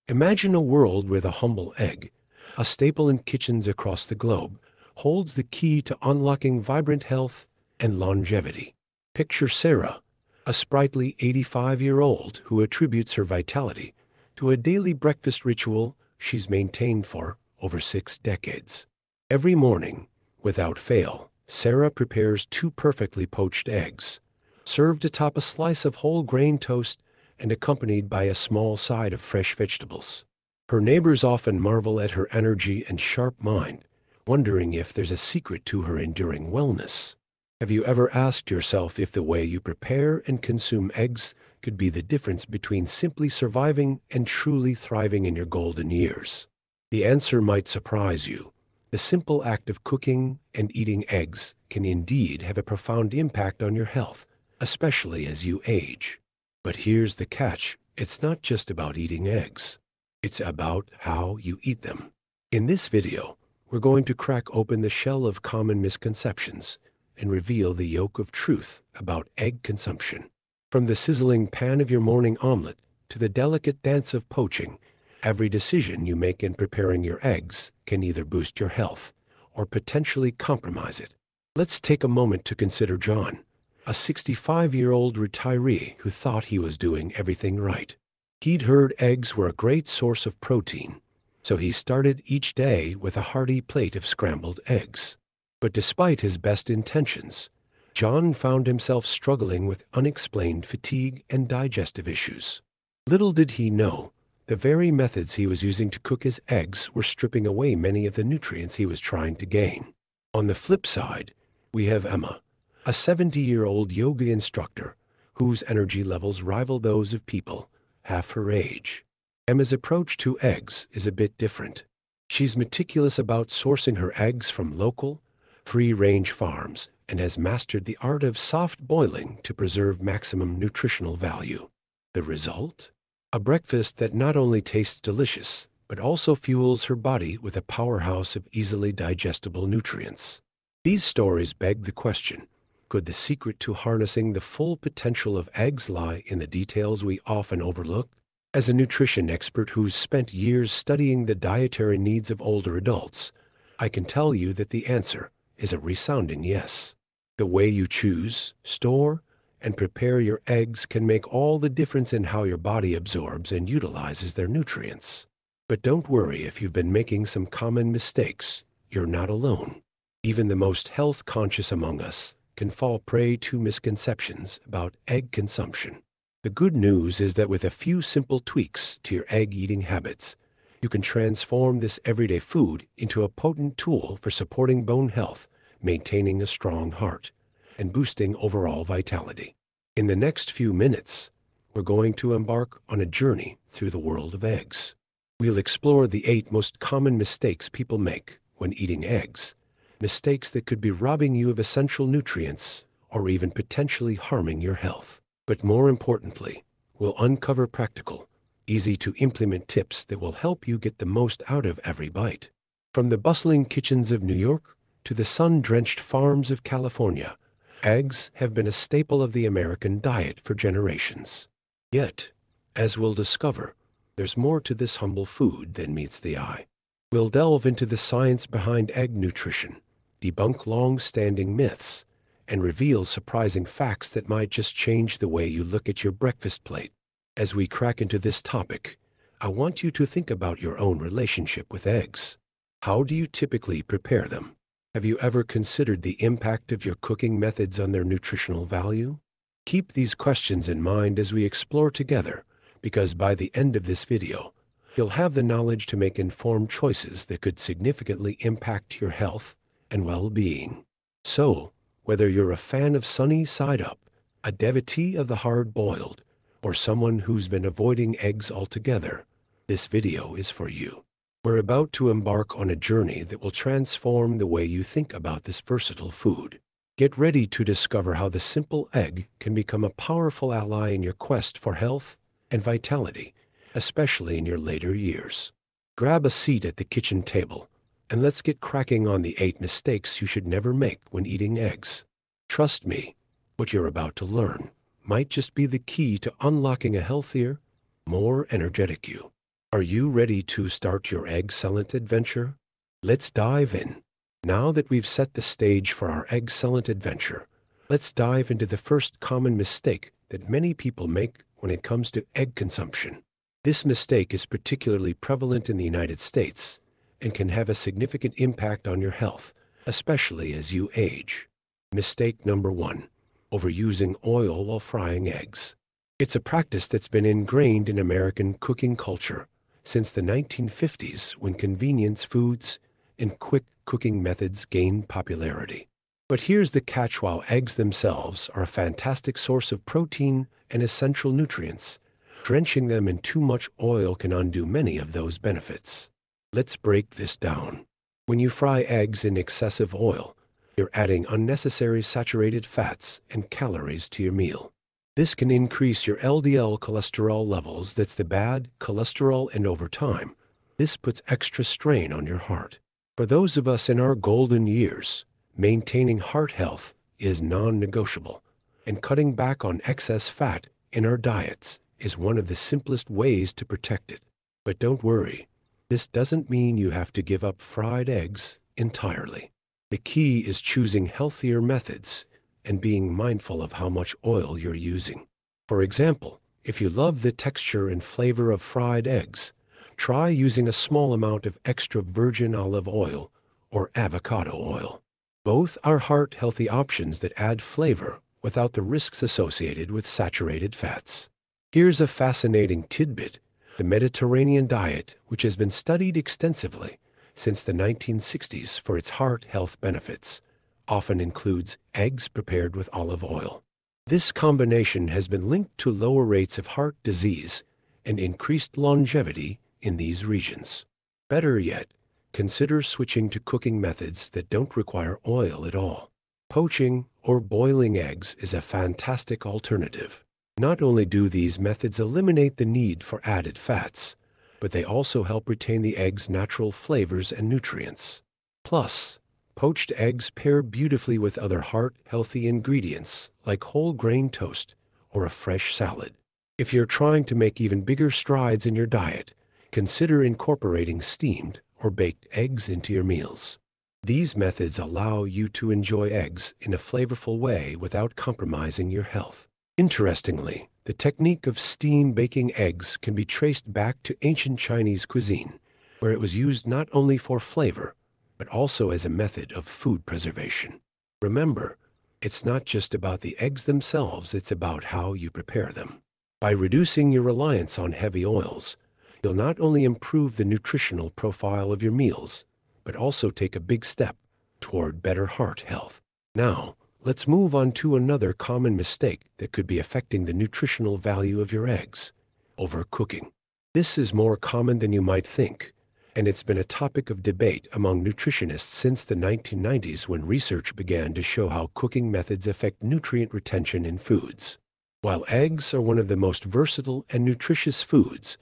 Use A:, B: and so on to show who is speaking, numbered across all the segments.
A: Imagine a world where the humble egg, a staple in kitchens across the globe, holds the key to unlocking vibrant health and longevity. Picture Sarah, a sprightly 85-year-old who attributes her vitality to a daily breakfast ritual she's maintained for over 6 decades. Every morning, without fail, Sarah prepares 2 perfectly poached eggs, served atop a slice of whole grain toast and accompanied by a small side of fresh vegetables. Her neighbors often marvel at her energy and sharp mind, wondering if there's a secret to her enduring wellness. Have you ever asked yourself if the way you prepare and consume eggs could be the difference between simply surviving and truly thriving in your golden years? The answer might surprise you. The simple act of cooking and eating eggs can indeed have a profound impact on your health, especially as you age. But here's the catch. It's not just about eating eggs. It's about how you eat them. In this video, we're going to crack open the shell of common misconceptions and reveal the yolk of truth about egg consumption. From the sizzling pan of your morning omelet to the delicate dance of poaching, every decision you make in preparing your eggs can either boost your health or potentially compromise it. Let's take a moment to consider John, a 65-year-old retiree who thought he was doing everything right. He'd heard eggs were a great source of protein, so he started each day with a hearty plate of scrambled eggs. But despite his best intentions, John found himself struggling with unexplained fatigue and digestive issues. Little did he know, the very methods he was using to cook his eggs were stripping away many of the nutrients he was trying to gain. On the flip side, we have Emma, a 70-year-old yoga instructor whose energy levels rival those of people half her age. Emma's approach to eggs is a bit different. She's meticulous about sourcing her eggs from local, free-range farms and has mastered the art of soft boiling to preserve maximum nutritional value. The result? A breakfast that not only tastes delicious, but also fuels her body with a powerhouse of easily digestible nutrients. These stories beg the question, could the secret to harnessing the full potential of eggs lie in the details we often overlook? As a nutrition expert who's spent years studying the dietary needs of older adults, I can tell you that the answer is a resounding yes. The way you choose, store, and prepare your eggs can make all the difference in how your body absorbs and utilizes their nutrients. But don't worry if you've been making some common mistakes. You're not alone. Even the most health-conscious among us can fall prey to misconceptions about egg consumption. The good news is that with a few simple tweaks to your egg-eating habits, you can transform this everyday food into a potent tool for supporting bone health, maintaining a strong heart, and boosting overall vitality. In the next few minutes, we're going to embark on a journey through the world of eggs. We'll explore the 8 most common mistakes people make when eating eggs, mistakes that could be robbing you of essential nutrients or even potentially harming your health. But more importantly, we'll uncover practical, easy-to-implement tips that will help you get the most out of every bite. From the bustling kitchens of New York to the sun-drenched farms of California, eggs have been a staple of the American diet for generations. Yet, as we'll discover, there's more to this humble food than meets the eye. We'll delve into the science behind egg nutrition, debunk long-standing myths, and reveal surprising facts that might just change the way you look at your breakfast plate. As we crack into this topic, I want you to think about your own relationship with eggs. How do you typically prepare them? Have you ever considered the impact of your cooking methods on their nutritional value? Keep these questions in mind as we explore together, because by the end of this video, you'll have the knowledge to make informed choices that could significantly impact your health and well-being. So, whether you're a fan of sunny side up, a devotee of the hard-boiled, or someone who's been avoiding eggs altogether, this video is for you. We're about to embark on a journey that will transform the way you think about this versatile food. Get ready to discover how the simple egg can become a powerful ally in your quest for health and vitality, especially in your later years. Grab a seat at the kitchen table, and let's get cracking on the 8 mistakes you should never make when eating eggs. Trust me, what you're about to learn might just be the key to unlocking a healthier, more energetic you. Are you ready to start your egg salad adventure? Let's dive in. Now that we've set the stage for our egg salad adventure, let's dive into the first common mistake that many people make when it comes to egg consumption. This mistake is particularly prevalent in the United States and can have a significant impact on your health, especially as you age. Mistake number 1: overusing oil while frying eggs. It's a practice that's been ingrained in American cooking culture since the 1950s, when convenience foods and quick cooking methods gained popularity. But here's the catch: while eggs themselves are a fantastic source of protein and essential nutrients, drenching them in too much oil can undo many of those benefits. Let's break this down. When you fry eggs in excessive oil, you're adding unnecessary saturated fats and calories to your meal. This can increase your LDL cholesterol levels, that's the bad cholesterol, and over time, this puts extra strain on your heart. For those of us in our golden years, maintaining heart health is non-negotiable, and cutting back on excess fat in our diets is one of the simplest ways to protect it. But don't worry, this doesn't mean you have to give up fried eggs entirely. The key is choosing healthier methods and being mindful of how much oil you're using. For example, if you love the texture and flavor of fried eggs, try using a small amount of extra virgin olive oil or avocado oil. Both are heart-healthy options that add flavor without the risks associated with saturated fats. Here's a fascinating tidbit: the Mediterranean diet, which has been studied extensively since the 1960s for its heart health benefits, often includes eggs prepared with olive oil. This combination has been linked to lower rates of heart disease and increased longevity in these regions. Better yet, consider switching to cooking methods that don't require oil at all. Poaching or boiling eggs is a fantastic alternative. Not only do these methods eliminate the need for added fats, but they also help retain the egg's natural flavors and nutrients. Plus, poached eggs pair beautifully with other heart-healthy ingredients like whole grain toast or a fresh salad. If you're trying to make even bigger strides in your diet, consider incorporating steamed or baked eggs into your meals. These methods allow you to enjoy eggs in a flavorful way without compromising your health. Interestingly, the technique of steam baking eggs can be traced back to ancient Chinese cuisine, where it was used not only for flavor, but also as a method of food preservation. Remember, it's not just about the eggs themselves, it's about how you prepare them. By reducing your reliance on heavy oils, you'll not only improve the nutritional profile of your meals, but also take a big step toward better heart health. Now, let's move on to another common mistake that could be affecting the nutritional value of your eggs: overcooking. This is more common than you might think, and it's been a topic of debate among nutritionists since the 1990s, when research began to show how cooking methods affect nutrient retention in foods. While eggs are one of the most versatile and nutritious foods,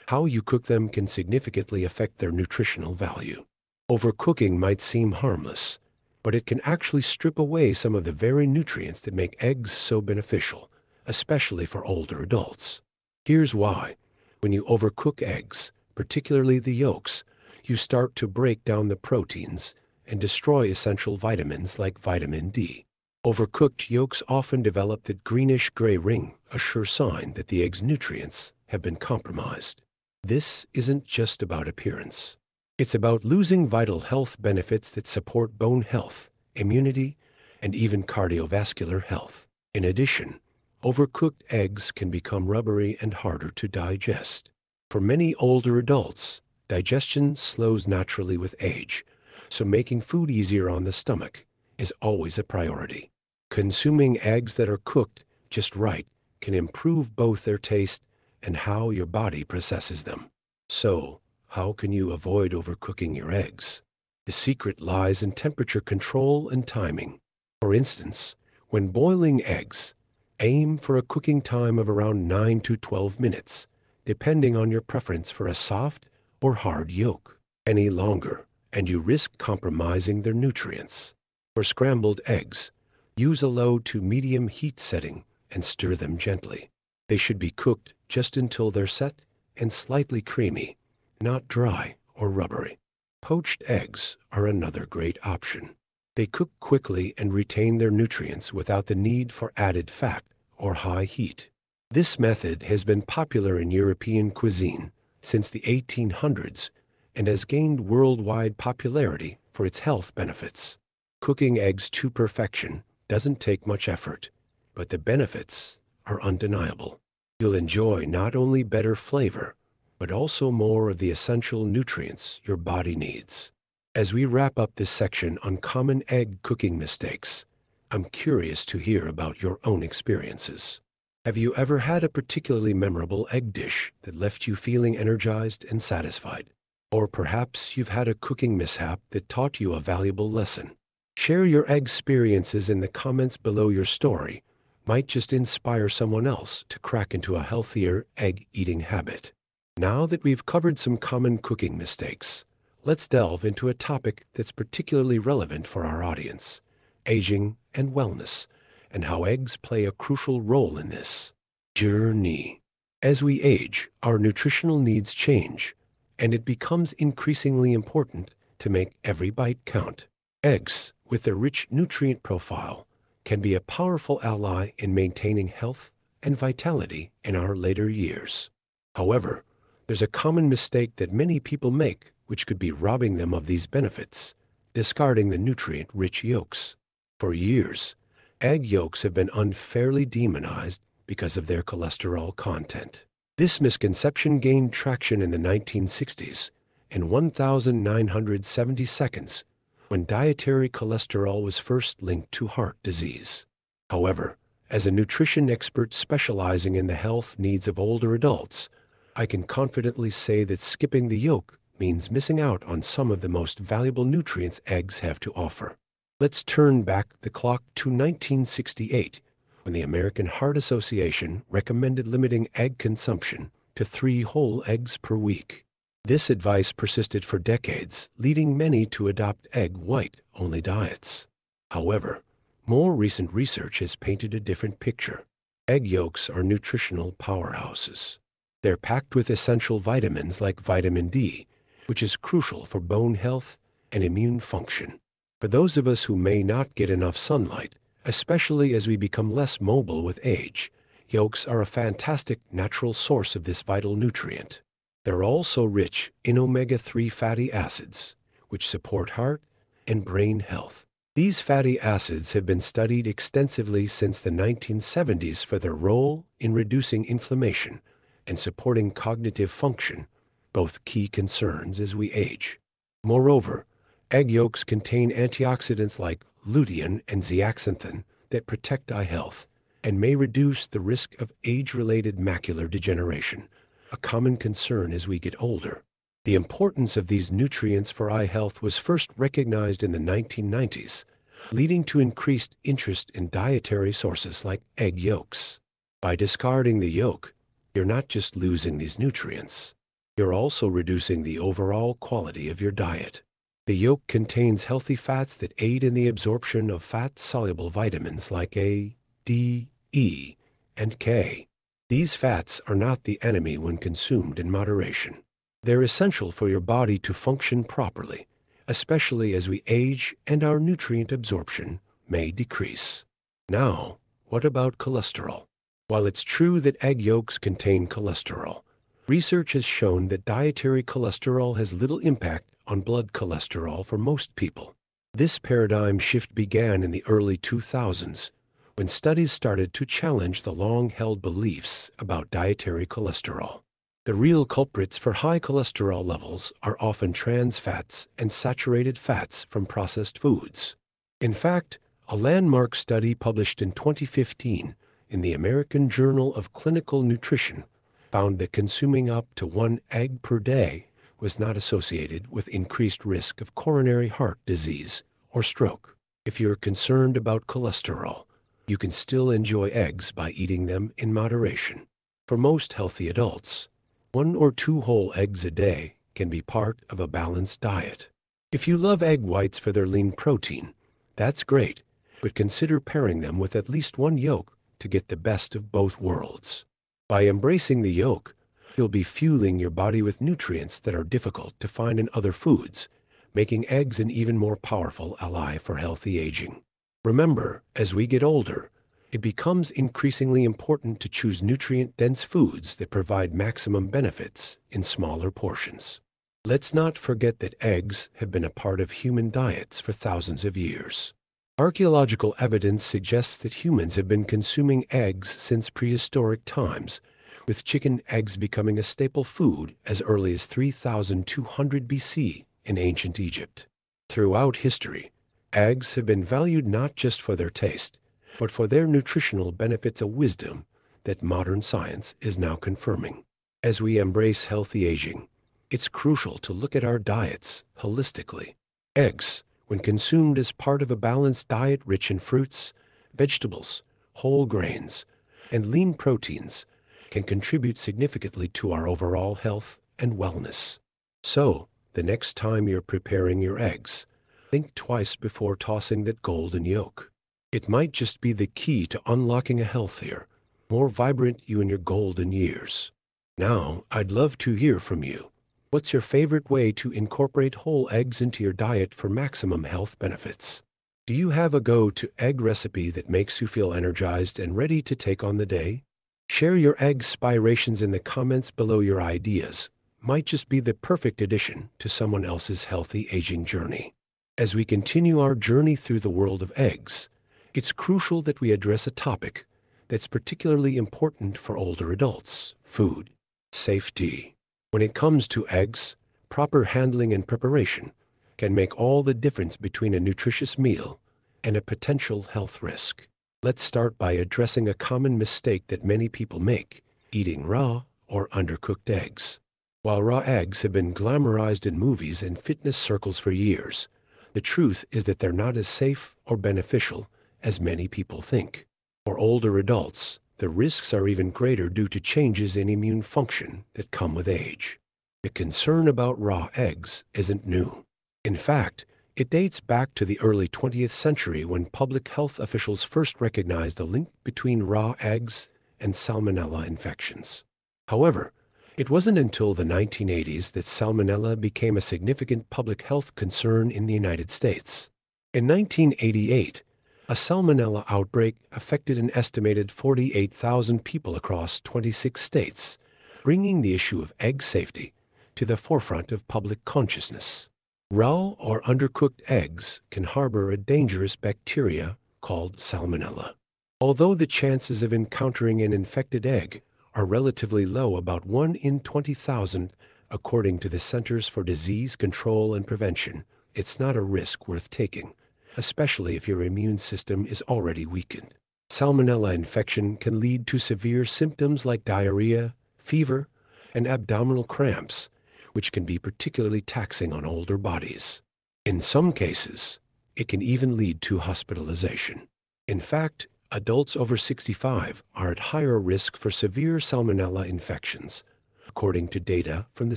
A: how you cook them can significantly affect their nutritional value. Overcooking might seem harmless, but it can actually strip away some of the very nutrients that make eggs so beneficial, especially for older adults. Here's why. When you overcook eggs, particularly the yolks, you start to break down the proteins and destroy essential vitamins like vitamin D. Overcooked yolks often develop that greenish-gray ring, a sure sign that the egg's nutrients have been compromised. This isn't just about appearance. It's about losing vital health benefits that support bone health, immunity, and even cardiovascular health. In addition, overcooked eggs can become rubbery and harder to digest. For many older adults, digestion slows naturally with age, so making food easier on the stomach is always a priority. Consuming eggs that are cooked just right can improve both their taste and how your body processes them. So, how can you avoid overcooking your eggs? The secret lies in temperature control and timing. For instance, when boiling eggs, aim for a cooking time of around 9 to 12 minutes, depending on your preference for a soft or hard yolk. Any longer, and you risk compromising their nutrients. For scrambled eggs, use a low to medium heat setting and stir them gently. They should be cooked just until they're set and slightly creamy, not dry or rubbery. Poached eggs are another great option. They cook quickly and retain their nutrients without the need for added fat or high heat. This method has been popular in European cuisine since the 1800s and has gained worldwide popularity for its health benefits. Cooking eggs to perfection doesn't take much effort, but the benefits are undeniable. You'll enjoy not only better flavor, but also more of the essential nutrients your body needs. As we wrap up this section on common egg cooking mistakes, I'm curious to hear about your own experiences. Have you ever had a particularly memorable egg dish that left you feeling energized and satisfied? Or perhaps you've had a cooking mishap that taught you a valuable lesson. Share your egg experiences in the comments below. Your story might just inspire someone else to crack into a healthier egg-eating habit. Now that we've covered some common cooking mistakes, let's delve into a topic that's particularly relevant for our audience: aging and wellness, and how eggs play a crucial role in this journey. As we age, our nutritional needs change, and it becomes increasingly important to make every bite count. Eggs, with their rich nutrient profile, can be a powerful ally in maintaining health and vitality in our later years. However, there's a common mistake that many people make, which could be robbing them of these benefits: discarding the nutrient-rich yolks. For years, egg yolks have been unfairly demonized because of their cholesterol content. This misconception gained traction in the 1960s and 1972, when dietary cholesterol was first linked to heart disease. However, as a nutrition expert specializing in the health needs of older adults, I can confidently say that skipping the yolk means missing out on some of the most valuable nutrients eggs have to offer. Let's turn back the clock to 1968, when the American Heart Association recommended limiting egg consumption to 3 whole eggs per week. This advice persisted for decades, leading many to adopt egg white-only diets. However, more recent research has painted a different picture. Egg yolks are nutritional powerhouses. They're packed with essential vitamins like vitamin D, which is crucial for bone health and immune function. For those of us who may not get enough sunlight, especially as we become less mobile with age, yolks are a fantastic natural source of this vital nutrient. They're also rich in omega-3 fatty acids, which support heart and brain health. These fatty acids have been studied extensively since the 1970s for their role in reducing inflammation and supporting cognitive function, both key concerns as we age. Moreover, egg yolks contain antioxidants like lutein and zeaxanthin that protect eye health and may reduce the risk of age-related macular degeneration, a common concern as we get older. The importance of these nutrients for eye health was first recognized in the 1990s, leading to increased interest in dietary sources like egg yolks. By discarding the yolk, you're not just losing these nutrients, you're also reducing the overall quality of your diet. The yolk contains healthy fats that aid in the absorption of fat-soluble vitamins like A, D, E, and K. These fats are not the enemy when consumed in moderation. They're essential for your body to function properly, especially as we age and our nutrient absorption may decrease. Now, what about cholesterol? While it's true that egg yolks contain cholesterol, research has shown that dietary cholesterol has little impact on blood cholesterol for most people. This paradigm shift began in the early 2000s, when studies started to challenge the long-held beliefs about dietary cholesterol. The real culprits for high cholesterol levels are often trans fats and saturated fats from processed foods. In fact, a landmark study published in 2015 in the American Journal of Clinical Nutrition found that consuming up to 1 egg per day was not associated with increased risk of coronary heart disease or stroke. If you're concerned about cholesterol, you can still enjoy eggs by eating them in moderation. For most healthy adults, 1 or 2 whole eggs a day can be part of a balanced diet. If you love egg whites for their lean protein, that's great, but consider pairing them with at least 1 yolk to get the best of both worlds. By embracing the yolk, You'll be fueling your body with nutrients that are difficult to find in other foods, making eggs an even more powerful ally for healthy aging. Remember, as we get older, it becomes increasingly important to choose nutrient-dense foods that provide maximum benefits in smaller portions. Let's not forget that eggs have been a part of human diets for thousands of years. Archaeological evidence suggests that humans have been consuming eggs since prehistoric times, with chicken eggs becoming a staple food as early as 3200 BC in ancient Egypt. Throughout history, eggs have been valued not just for their taste, but for their nutritional benefits, a wisdom that modern science is now confirming. As we embrace healthy aging, it's crucial to look at our diets holistically. Eggs, when consumed as part of a balanced diet rich in fruits, vegetables, whole grains, and lean proteins, can contribute significantly to our overall health and wellness. So, the next time you're preparing your eggs, think twice before tossing that golden yolk. It might just be the key to unlocking a healthier, more vibrant you in your golden years. Now, I'd love to hear from you. What's your favorite way to incorporate whole eggs into your diet for maximum health benefits? Do you have a go-to egg recipe that makes you feel energized and ready to take on the day? Share your egg aspirations in the comments below. Your ideas might just be the perfect addition to someone else's healthy aging journey. As we continue our journey through the world of eggs, it's crucial that we address a topic that's particularly important for older adults: food safety. When it comes to eggs, proper handling and preparation can make all the difference between a nutritious meal and a potential health risk. Let's start by addressing a common mistake that many people make: eating raw or undercooked eggs. While raw eggs have been glamorized in movies and fitness circles for years, the truth is that they're not as safe or beneficial as many people think. For older adults, the risks are even greater due to changes in immune function that come with age. The concern about raw eggs isn't new. In fact, it dates back to the early 20th century when public health officials first recognized the link between raw eggs and salmonella infections. However, it wasn't until the 1980s that salmonella became a significant public health concern in the United States. In 1988, a salmonella outbreak affected an estimated 48,000 people across 26 states, bringing the issue of egg safety to the forefront of public consciousness. Raw or undercooked eggs can harbor a dangerous bacteria called salmonella. Although the chances of encountering an infected egg are relatively low, about 1 in 20,000, according to the Centers for Disease Control and Prevention, it's not a risk worth taking, especially if your immune system is already weakened. Salmonella infection can lead to severe symptoms like diarrhea, fever, and abdominal cramps, which can be particularly taxing on older bodies. In some cases, it can even lead to hospitalization. In fact, adults over 65 are at higher risk for severe salmonella infections, according to data from the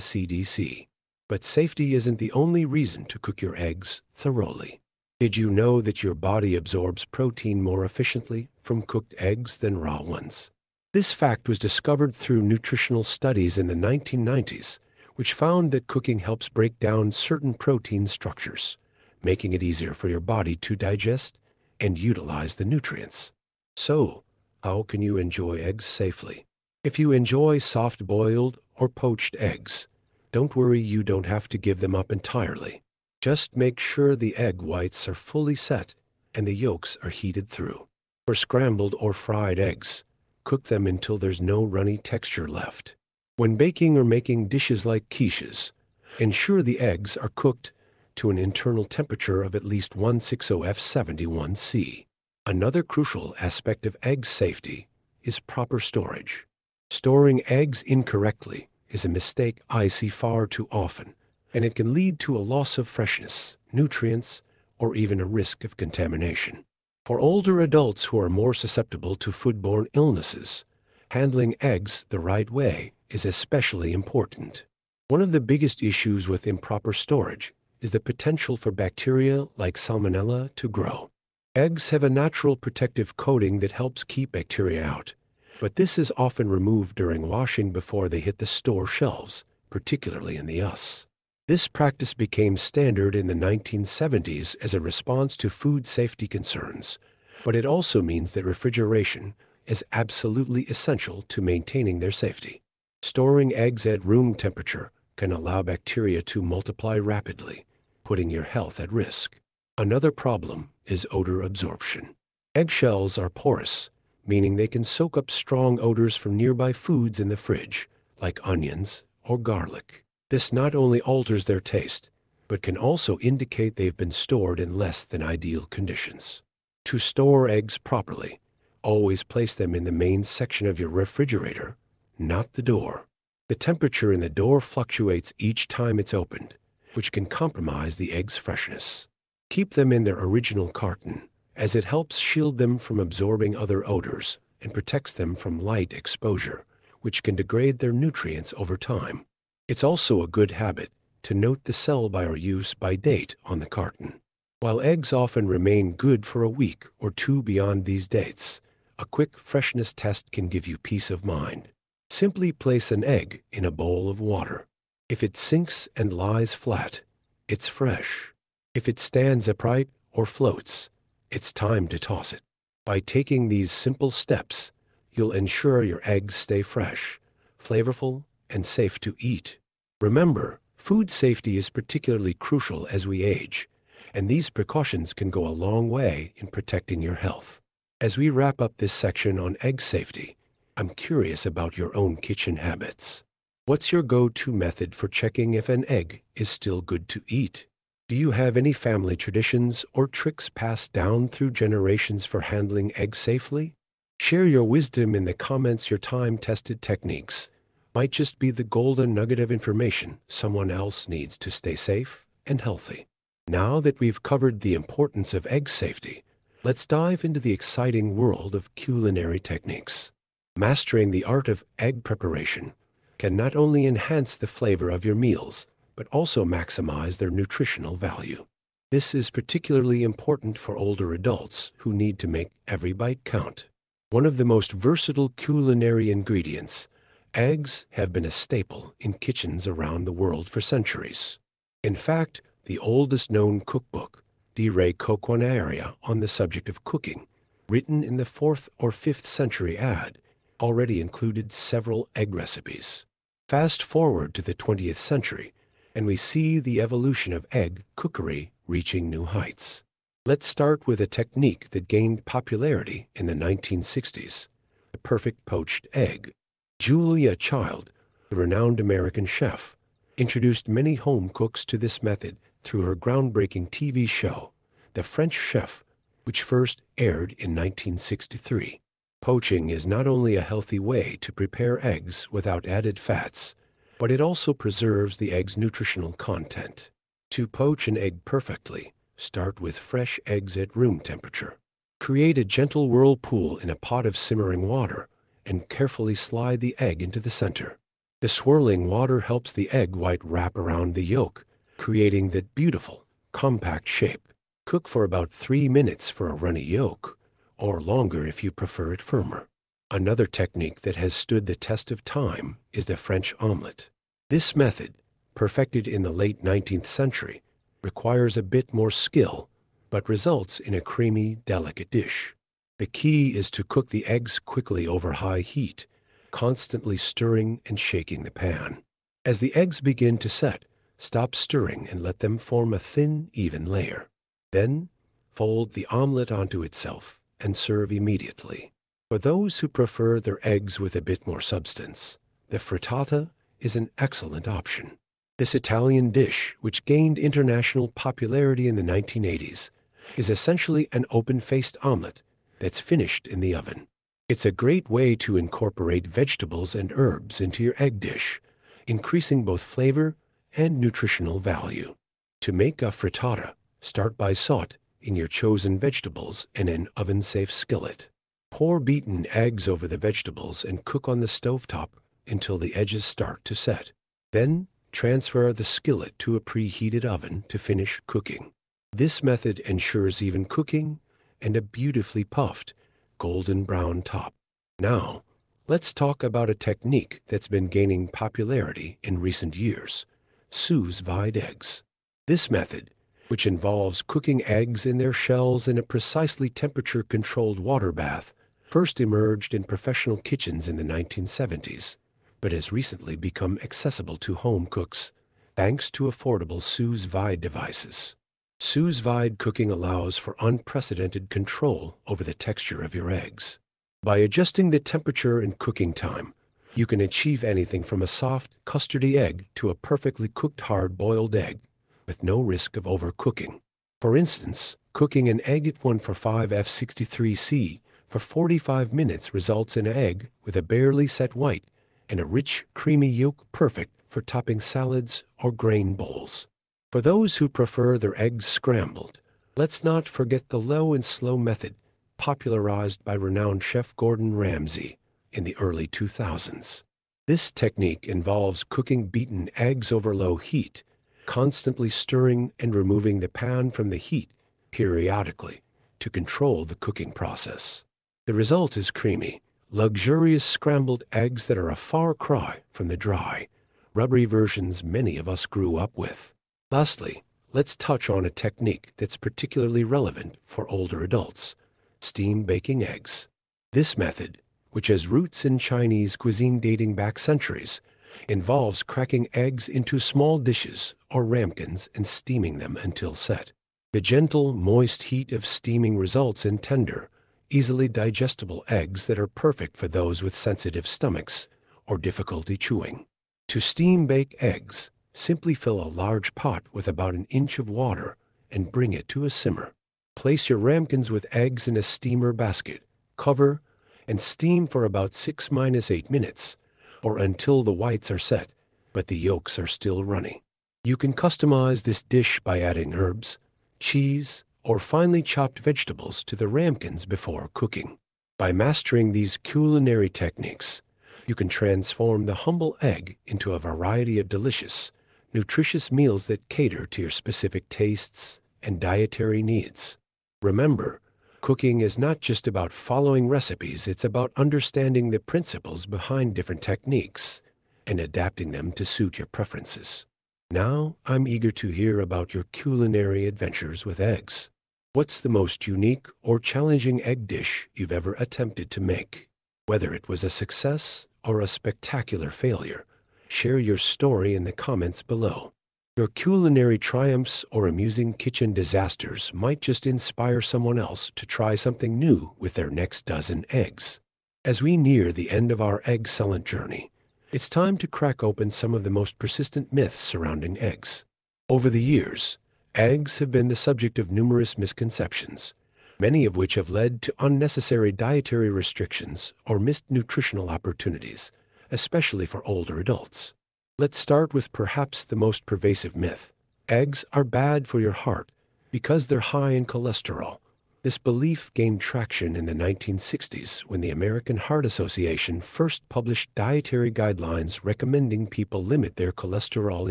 A: CDC. But safety isn't the only reason to cook your eggs thoroughly. Did you know that your body absorbs protein more efficiently from cooked eggs than raw ones? This fact was discovered through nutritional studies in the 1990s, which found that cooking helps break down certain protein structures, making it easier for your body to digest and utilize the nutrients. So, how can you enjoy eggs safely? If you enjoy soft-boiled or poached eggs, don't worry, you don't have to give them up entirely. Just make sure the egg whites are fully set and the yolks are heated through. For scrambled or fried eggs, cook them until there's no runny texture left. When baking or making dishes like quiches, ensure the eggs are cooked to an internal temperature of at least 160 F71C. Another crucial aspect of egg safety is proper storage. Storing eggs incorrectly is a mistake I see far too often, and it can lead to a loss of freshness, nutrients, or even a risk of contamination. For older adults who are more susceptible to foodborne illnesses, handling eggs the right way is especially important. One of the biggest issues with improper storage is the potential for bacteria like salmonella to grow. Eggs have a natural protective coating that helps keep bacteria out, But this is often removed during washing before they hit the store shelves, particularly in the US. This practice became standard in the 1970s as a response to food safety concerns, but it also means that refrigeration is absolutely essential to maintaining their safety. Storing eggs at room temperature can allow bacteria to multiply rapidly, putting your health at risk. Another problem is odor absorption. Eggshells are porous, meaning they can soak up strong odors from nearby foods in the fridge, like onions or garlic. This not only alters their taste, but can also indicate they've been stored in less than ideal conditions. To store eggs properly, always place them in the main section of your refrigerator, not the door. The temperature in the door fluctuates each time it's opened, which can compromise the egg's freshness. Keep them in their original carton, as it helps shield them from absorbing other odors and protects them from light exposure, which can degrade their nutrients over time. It's also a good habit to note the sell-by or use-by date on the carton. While eggs often remain good for a week or two beyond these dates, a quick freshness test can give you peace of mind. Simply place an egg in a bowl of water. If it sinks and lies flat, it's fresh. If it stands upright or floats, it's time to toss it. By taking these simple steps, you'll ensure your eggs stay fresh, flavorful, and safe to eat. Remember, food safety is particularly crucial as we age, and these precautions can go a long way in protecting your health. As we wrap up this section on egg safety, I'm curious about your own kitchen habits. What's your go-to method for checking if an egg is still good to eat? Do you have any family traditions or tricks passed down through generations for handling eggs safely? Share your wisdom in the comments. Your time-tested techniques might just be the golden nugget of information someone else needs to stay safe and healthy. Now that we've covered the importance of egg safety, let's dive into the exciting world of culinary techniques. Mastering the art of egg preparation can not only enhance the flavor of your meals, but also maximize their nutritional value. This is particularly important for older adults who need to make every bite count. One of the most versatile culinary ingredients, eggs have been a staple in kitchens around the world for centuries. In fact, the oldest known cookbook, De Culinary, on the subject of cooking, written in the 4th or 5th century AD, already included several egg recipes. Fast forward to the 20th century, and we see the evolution of egg cookery reaching new heights. Let's start with a technique that gained popularity in the 1960s, the perfect poached egg. Julia Child, the renowned American chef, introduced many home cooks to this method through her groundbreaking TV show, The French Chef, which first aired in 1963. Poaching is not only a healthy way to prepare eggs without added fats, but it also preserves the egg's nutritional content. To poach an egg perfectly, start with fresh eggs at room temperature. Create a gentle whirlpool in a pot of simmering water and carefully slide the egg into the center. The swirling water helps the egg white wrap around the yolk, creating that beautiful, compact shape. Cook for about 3 minutes for a runny yolk, or longer if you prefer it firmer. Another technique that has stood the test of time is the French omelet. This method, perfected in the late 19th century, requires a bit more skill, but results in a creamy, delicate dish. The key is to cook the eggs quickly over high heat, constantly stirring and shaking the pan. As the eggs begin to set, stop stirring and let them form a thin, even layer. Then, fold the omelet onto itself and serve immediately. For those who prefer their eggs with a bit more substance, the frittata is an excellent option. This Italian dish, which gained international popularity in the 1980s, is essentially an open-faced omelet that's finished in the oven. It's a great way to incorporate vegetables and herbs into your egg dish, increasing both flavor and nutritional value. To make a frittata, start by sautéing your chosen vegetables in an oven-safe skillet. Pour beaten eggs over the vegetables and cook on the stovetop until the edges start to set. Then, transfer the skillet to a preheated oven to finish cooking. This method ensures even cooking and a beautifully puffed, golden brown top. Now, let's talk about a technique that's been gaining popularity in recent years: sous vide eggs. This method, which involves cooking eggs in their shells in a precisely temperature-controlled water bath, first emerged in professional kitchens in the 1970s, but has recently become accessible to home cooks thanks to affordable sous vide devices. Sous vide cooking allows for unprecedented control over the texture of your eggs. By adjusting the temperature and cooking time, you can achieve anything from a soft, custardy egg to a perfectly cooked hard-boiled egg with no risk of overcooking. For instance, cooking an egg at 1-for-5F63C for 45 minutes results in an egg with a barely set white and a rich, creamy yolk perfect for topping salads or grain bowls. For those who prefer their eggs scrambled, let's not forget the low and slow method popularized by renowned chef Gordon Ramsay in the early 2000s. This technique involves cooking beaten eggs over low heat, constantly stirring and removing the pan from the heat periodically to control the cooking process. The result is creamy, luxurious scrambled eggs that are a far cry from the dry, rubbery versions many of us grew up with. Lastly, let's touch on a technique that's particularly relevant for older adults: steam baking eggs. This method, which has roots in Chinese cuisine dating back centuries, involves cracking eggs into small dishes or ramekins and steaming them until set. The gentle, moist heat of steaming results in tender, easily digestible eggs that are perfect for those with sensitive stomachs or difficulty chewing. To steam bake eggs, simply fill a large pot with about an inch of water and bring it to a simmer. Place your ramekins with eggs in a steamer basket, cover, and steam for about 6-8 minutes, or until the whites are set, but the yolks are still runny. You can customize this dish by adding herbs, cheese, or finely chopped vegetables to the ramekins before cooking. By mastering these culinary techniques, you can transform the humble egg into a variety of delicious, nutritious meals that cater to your specific tastes and dietary needs. Remember, cooking is not just about following recipes, it's about understanding the principles behind different techniques and adapting them to suit your preferences. Now, I'm eager to hear about your culinary adventures with eggs. What's the most unique or challenging egg dish you've ever attempted to make? Whether it was a success or a spectacular failure, share your story in the comments below. Your culinary triumphs or amusing kitchen disasters might just inspire someone else to try something new with their next dozen eggs. As we near the end of our egg-cellent journey, it's time to crack open some of the most persistent myths surrounding eggs. Over the years, eggs have been the subject of numerous misconceptions, many of which have led to unnecessary dietary restrictions or missed nutritional opportunities, especially for older adults. Let's start with perhaps the most pervasive myth: eggs are bad for your heart because they're high in cholesterol. This belief gained traction in the 1960s when the American Heart Association first published dietary guidelines recommending people limit their cholesterol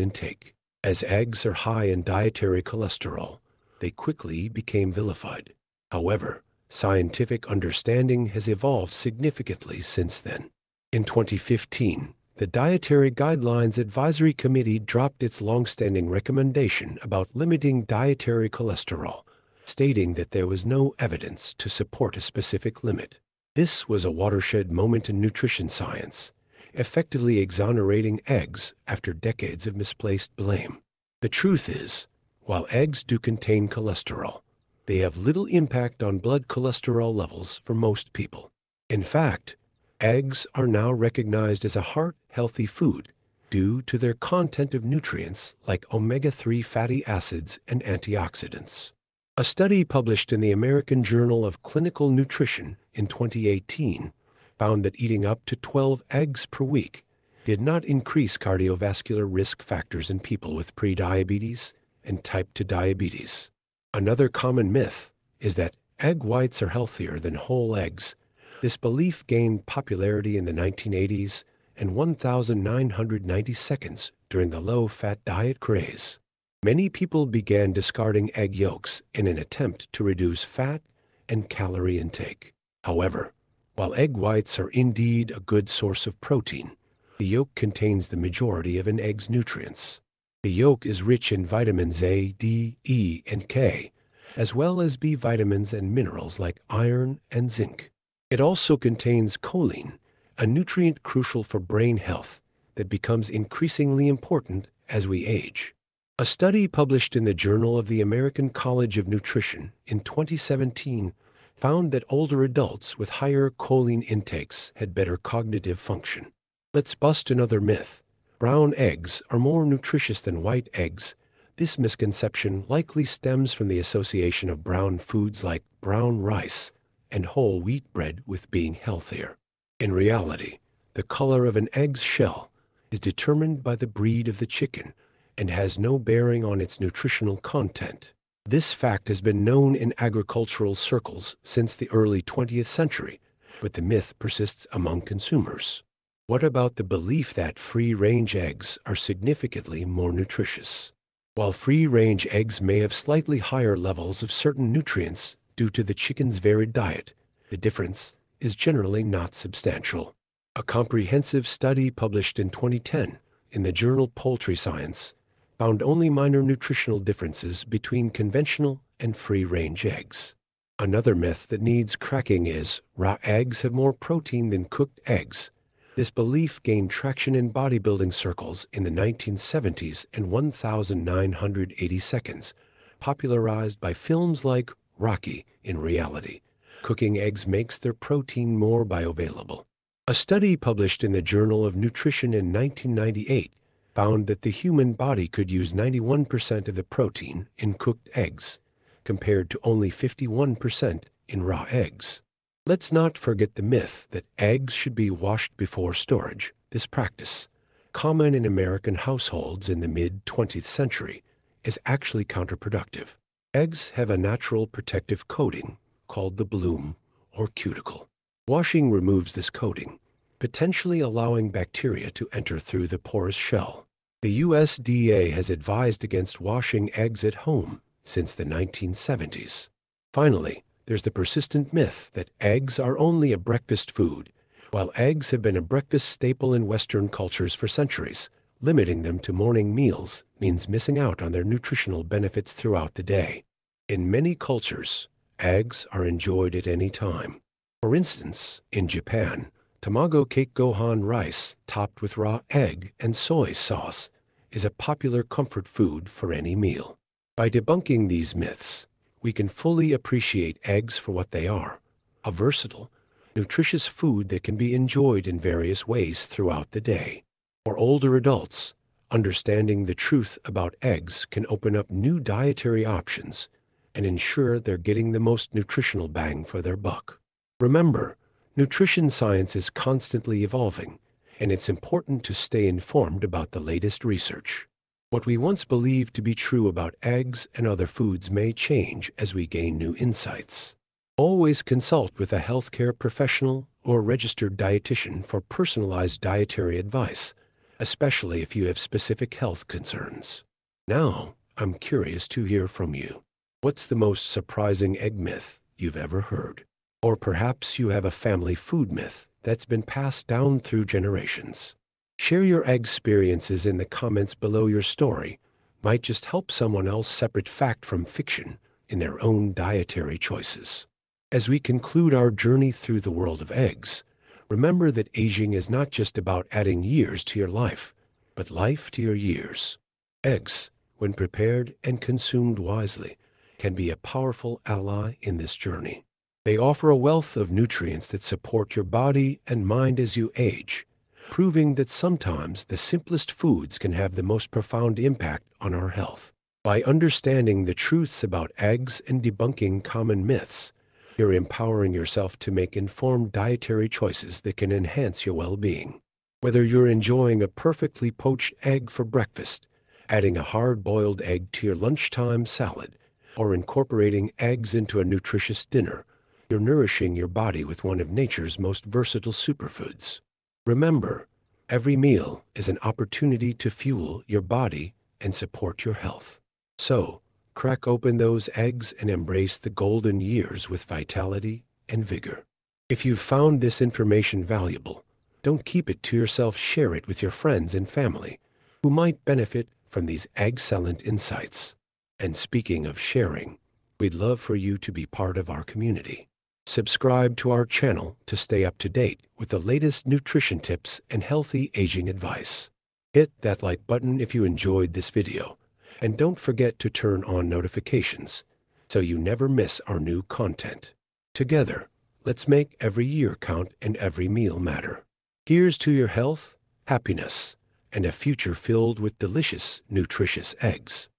A: intake. As eggs are high in dietary cholesterol, they quickly became vilified. However, scientific understanding has evolved significantly since then. In 2015, the Dietary Guidelines Advisory Committee dropped its long-standing recommendation about limiting dietary cholesterol, stating that there was no evidence to support a specific limit. This was a watershed moment in nutrition science, effectively exonerating eggs after decades of misplaced blame. The truth is, while eggs do contain cholesterol, they have little impact on blood cholesterol levels for most people. In fact, eggs are now recognized as a heart-healthy food due to their content of nutrients like omega-3 fatty acids and antioxidants. A study published in the American Journal of Clinical Nutrition in 2018 found that eating up to 12 eggs per week did not increase cardiovascular risk factors in people with prediabetes and type 2 diabetes. Another common myth is that egg whites are healthier than whole eggs. This belief gained popularity in the 1980s and 1992 during the low-fat diet craze. Many people began discarding egg yolks in an attempt to reduce fat and calorie intake. However, While egg whites are indeed a good source of protein, the yolk contains the majority of an egg's nutrients. The yolk is rich in vitamins A, D, E, and K, as well as B vitamins and minerals like iron and zinc. It also contains choline, a nutrient crucial for brain health that becomes increasingly important as we age. A study published in the Journal of the American College of Nutrition in 2017 found that older adults with higher choline intakes had better cognitive function. Let's bust another myth. Brown eggs are more nutritious than white eggs. This misconception likely stems from the association of brown foods like brown rice and whole wheat bread with being healthier. In reality, the color of an egg's shell is determined by the breed of the chicken and has no bearing on its nutritional content. This fact has been known in agricultural circles since the early 20th century, but the myth persists among consumers. What about the belief that free-range eggs are significantly more nutritious? While free-range eggs may have slightly higher levels of certain nutrients due to the chicken's varied diet, the difference is generally not substantial. A comprehensive study published in 2010 in the journal Poultry Science found only minor nutritional differences between conventional and free-range eggs. Another myth that needs cracking is raw eggs have more protein than cooked eggs. This belief gained traction in bodybuilding circles in the 1970s and 1980 seconds, popularized by films like Rocky. In reality, cooking eggs makes their protein more bioavailable. A study published in the Journal of Nutrition in 1998 found that the human body could use 91% of the protein in cooked eggs, compared to only 51% in raw eggs. Let's not forget the myth that eggs should be washed before storage. This practice, common in American households in the mid-20th century, is actually counterproductive. Eggs have a natural protective coating called the bloom or cuticle. Washing removes this coating, potentially allowing bacteria to enter through the porous shell. The USDA has advised against washing eggs at home since the 1970s. Finally, there's the persistent myth that eggs are only a breakfast food. While eggs have been a breakfast staple in Western cultures for centuries, limiting them to morning meals means missing out on their nutritional benefits throughout the day. In many cultures, eggs are enjoyed at any time. For instance, in Japan, tamago kake gohan rice topped with raw egg and soy sauce is a popular comfort food for any meal. By debunking these myths, we can fully appreciate eggs for what they are, a versatile, nutritious food that can be enjoyed in various ways throughout the day. For older adults, understanding the truth about eggs can open up new dietary options and ensure they're getting the most nutritional bang for their buck. Remember, nutrition science is constantly evolving, and it's important to stay informed about the latest research. What we once believed to be true about eggs and other foods may change as we gain new insights. Always consult with a healthcare professional or registered dietitian for personalized dietary advice, especially if you have specific health concerns. Now, I'm curious to hear from you. What's the most surprising egg myth you've ever heard? Or perhaps you have a family food myth that's been passed down through generations. Share your egg experiences in the comments below. Your story might just help someone else separate fact from fiction in their own dietary choices. As we conclude our journey through the world of eggs, remember that aging is not just about adding years to your life, but life to your years. Eggs, when prepared and consumed wisely, can be a powerful ally in this journey. They offer a wealth of nutrients that support your body and mind as you age, proving that sometimes the simplest foods can have the most profound impact on our health. By understanding the truths about eggs and debunking common myths, you're empowering yourself to make informed dietary choices that can enhance your well-being. Whether you're enjoying a perfectly poached egg for breakfast, adding a hard-boiled egg to your lunchtime salad, or incorporating eggs into a nutritious dinner, you're nourishing your body with one of nature's most versatile superfoods. Remember, every meal is an opportunity to fuel your body and support your health. So, crack open those eggs and embrace the golden years with vitality and vigor. If you've found this information valuable, don't keep it to yourself. Share it with your friends and family who might benefit from these excellent insights. And speaking of sharing, we'd love for you to be part of our community. Subscribe to our channel to stay up to date with the latest nutrition tips and healthy aging advice. Hit that like button if you enjoyed this video, and don't forget to turn on notifications so you never miss our new content. Together, let's make every year count and every meal matter. Here's to your health, happiness, and a future filled with delicious, nutritious eggs.